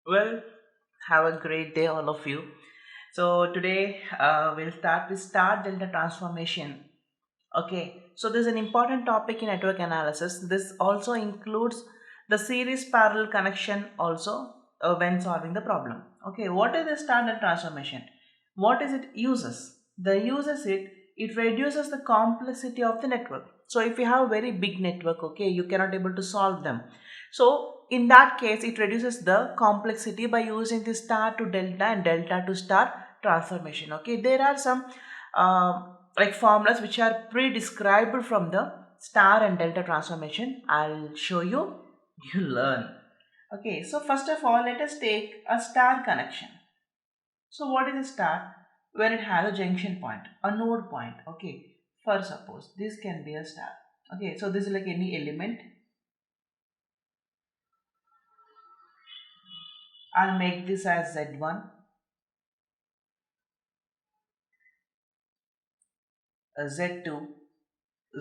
Well, have a great day, all of you. So today we'll start with star delta transformation. Okay, so this is an important topic in network analysis. This also includes the series parallel connection also when solving the problem. Okay, what is the star delta transformation? What is it uses? The uses it reduces the complexity of the network. So if you have a very big network, okay, you cannot able to solve them. So in that case, it reduces the complexity by using the star to delta and delta to star transformation. Okay, there are some like formulas which are pre-described from the star and delta transformation. I'll show you, you learn. Okay, so first of all, let us take a star connection. So what is a star? When it has a junction point, a node point. Okay, for suppose this can be a star. Okay, so this is like any element. I'll make this as Z1, Z2,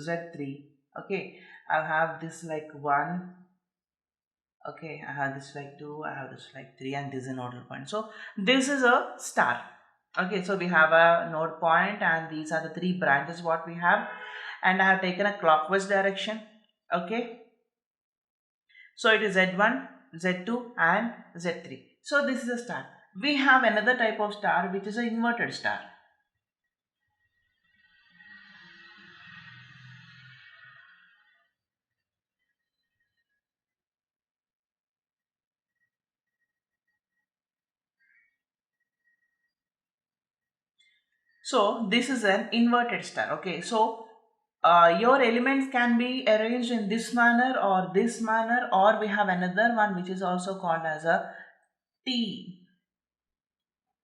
Z3. Okay, I'll have this like 1. Okay, I have this like 2, I have this like 3, and this is a nodal point. So this is a star. Okay, so we have a node point, and these are the three branches what we have, and I have taken a clockwise direction. Okay, so it is Z1, Z2, and Z3. So this is a star. We have another type of star which is an inverted star. So this is an inverted star. Okay, so your elements can be arranged in this manner or this manner, or we have another one which is also called as a T.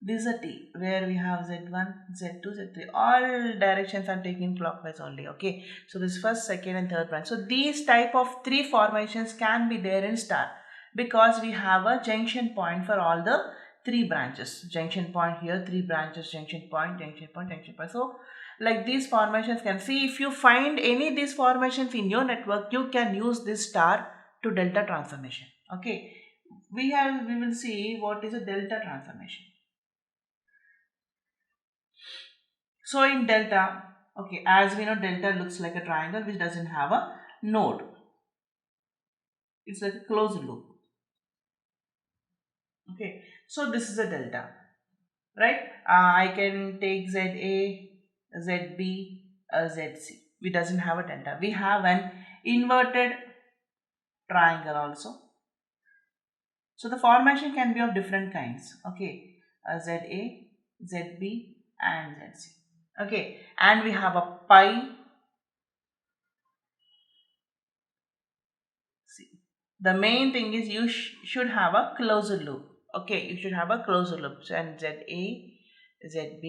This is a T where we have Z1, Z2, Z3. All directions are taken clockwise only. Okay, so this first, second, and third branch. So these type of three formations can be there in star because we have a junction point for all the three branches. Junction point here, three branches, junction point, junction point, junction point. So like these formations can see, if you find any of these formations in your network, you can use this star to delta transformation. Okay, we will see what is a delta transformation. So in delta, okay, as we know, delta looks like a triangle which doesn't have a node. It's like a closed loop. Okay, so this is a delta, right? I can take ZA, ZB, ZC. We doesn't have a delta. We have an inverted triangle also. So the formation can be of different kinds. Okay, ZA, ZB, and ZC. Okay, and we have a pi. See, the main thing is you should have a closed loop. Okay, you should have a closed loop. So, and ZA, ZB,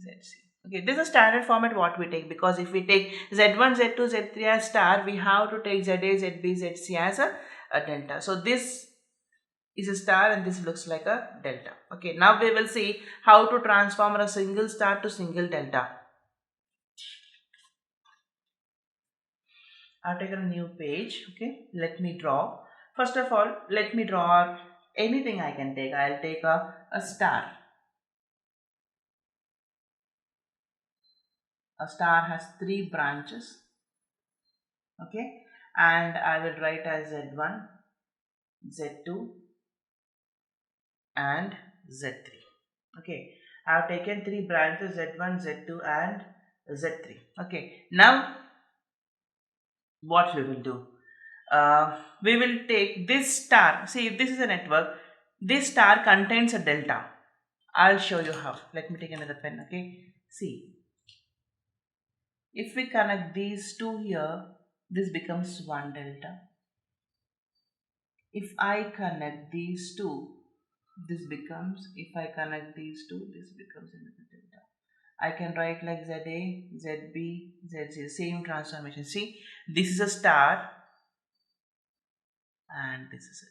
ZC. Okay, this is a standard format what we take, because if we take Z1, Z2, Z3 as star, we have to take ZA, ZB, ZC as a delta. So this is a star and this looks like a delta. Okay, now we will see how to transform a single star to single delta. I've taken a new page. Okay, let me draw. First of all, let me draw anything I can take. I'll take a star. A star has three branches. Okay, and I will write as Z1, Z2, and Z3. Okay, I have taken three branches, Z1, Z2, and Z3. Okay, now what we will do? We will take this star. See, if this is a network, this star contains a delta. I'll show you how. Let me take another pen. Okay, see, if we connect these two here, this becomes one delta. If I connect these two, this becomes, if I connect these two, this becomes another delta. I can write like ZA, ZB, ZC, same transformation. See, this is a star and this is a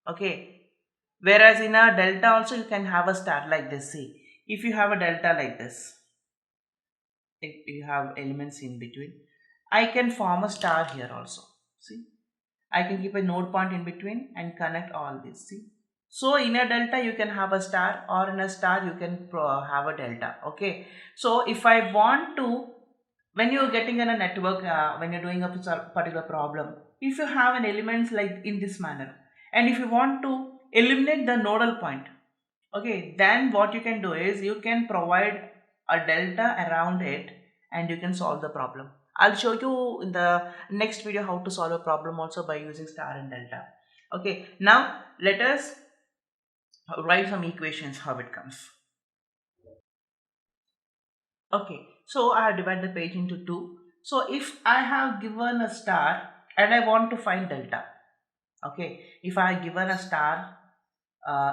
delta. Okay, whereas in a delta also you can have a star like this. See, if you have a delta like this, if you have elements in between, I can form a star here also. See, I can keep a node point in between and connect all these. See. So in a delta you can have a star, or in a star you can have a delta. Okay. So if I want to, when you're getting in a network, when you're doing a particular problem, if you have an elements like in this manner, and if you want to eliminate the nodal point, okay, then what you can do is you can provide a delta around it and you can solve the problem. I'll show you in the next video how to solve a problem also by using star and delta. Okay, now let us write some equations how it comes. Okay, so I have divided the page into two. So if I have given a star and I want to find delta, okay, if I have given a star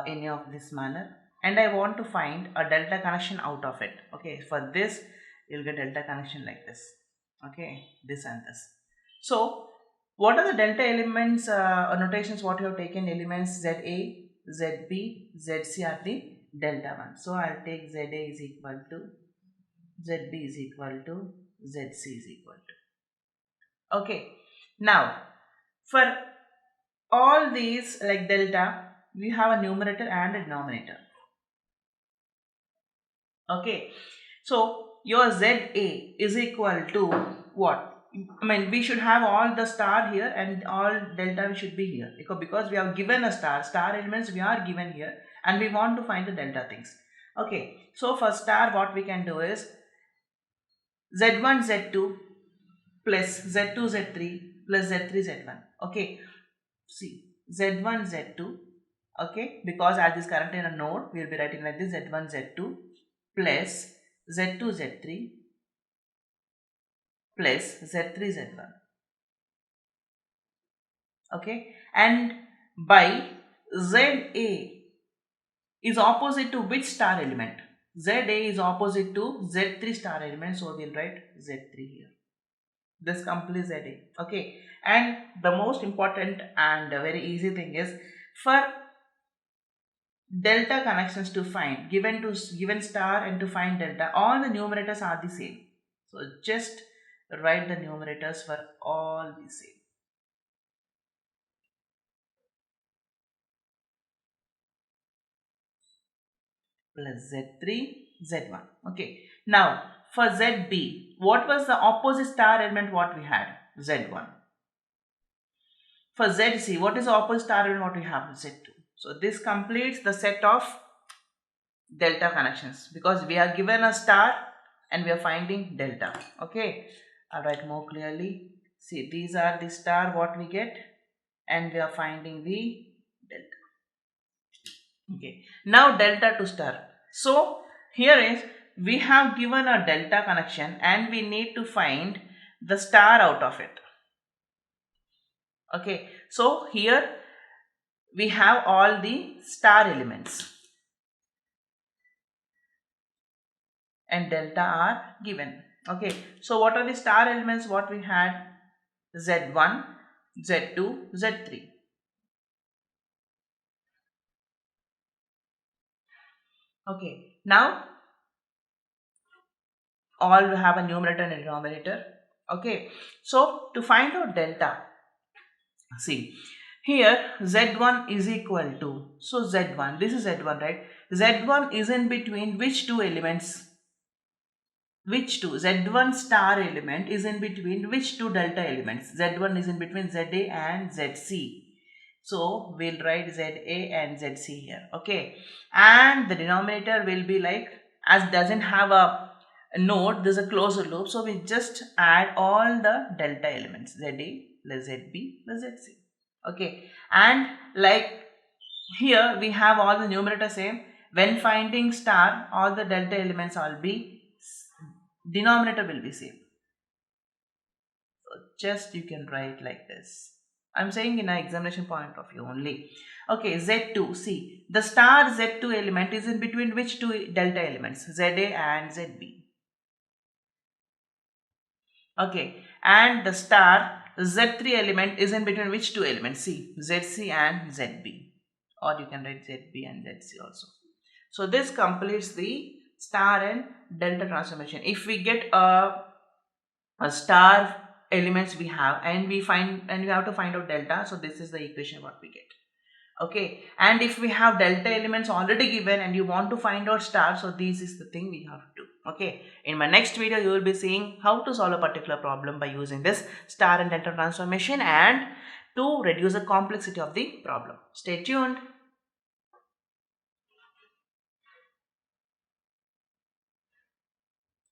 any of this manner and I want to find a delta connection out of it, okay, for this you'll get delta connection like this, okay, this and this. So what are the delta elements notations? What you have taken, elements ZA, ZB, ZC are the delta ones. So I'll take ZA is equal to, ZB is equal to, ZC is equal to. Okay, now for all these like delta, we have a numerator and a denominator. Okay, so your ZA is equal to what? I mean, we should have all the star here and all delta should be here, because we have given a star elements we are given here, and we want to find the delta things. Okay, so for star what we can do is Z1 Z2 plus Z2 Z3 plus Z3 Z1. Okay, see Z1 Z2, okay, because as this currently in a node we will be writing like this, Z1 Z2 plus Z2 Z3 plus Z3 Z1. Okay, and by ZA is opposite to which star element? ZA is opposite to Z3 star element, so we'll write Z3 here. This completes ZA. Okay, and the most important and very easy thing is, for delta connections to find, given star and to find delta, all the numerators are the same. So just write the numerators for all the same. Plus Z3, Z1. Okay. Now for ZB, what was the opposite star element what we had? Z1. For ZC, what is the opposite star element what we have? Z2. So this completes the set of delta connections, because we are given a star and we are finding delta. Okay, I'll write more clearly. See, these are the star what we get and we are finding the delta. Okay, now delta to star. So here is, we have given a delta connection and we need to find the star out of it. Okay, so here we have all the star elements and delta are given. Okay, so what are the star elements what we had? Z1, Z2, Z3. Okay, now all will have a numerator and a denominator. Okay, so to find out delta, see here Z1 is equal to, so Z1, this is Z1, right? Z1 is in between which two elements? Which two? Z1 star element is in between which two delta elements? Z1 is in between ZA and ZC. So we'll write ZA and ZC here. Okay, and the denominator will be like, as doesn't have a node, there's a closed loop, so we just add all the delta elements, ZA plus ZB plus ZC. Okay, and like here we have all the numerator same. When finding star, all the delta elements will be, denominator will be same. So just you can write like this. I'm saying in an examination point of view only. Okay, Z2. See, the star Z2 element is in between which two delta elements? ZA and ZB. Okay, and the star Z3 element is in between which two elements? See, ZC and ZB. Or you can write ZB and ZC also. So this completes the star and delta transformation. If we get a star elements we have, and we have to find out delta. So this is the equation what we get. Okay, and if we have delta elements already given and you want to find out star, so this is the thing we have to do. Okay, in my next video you will be seeing how to solve a particular problem by using this star and delta transformation and to reduce the complexity of the problem. Stay tuned.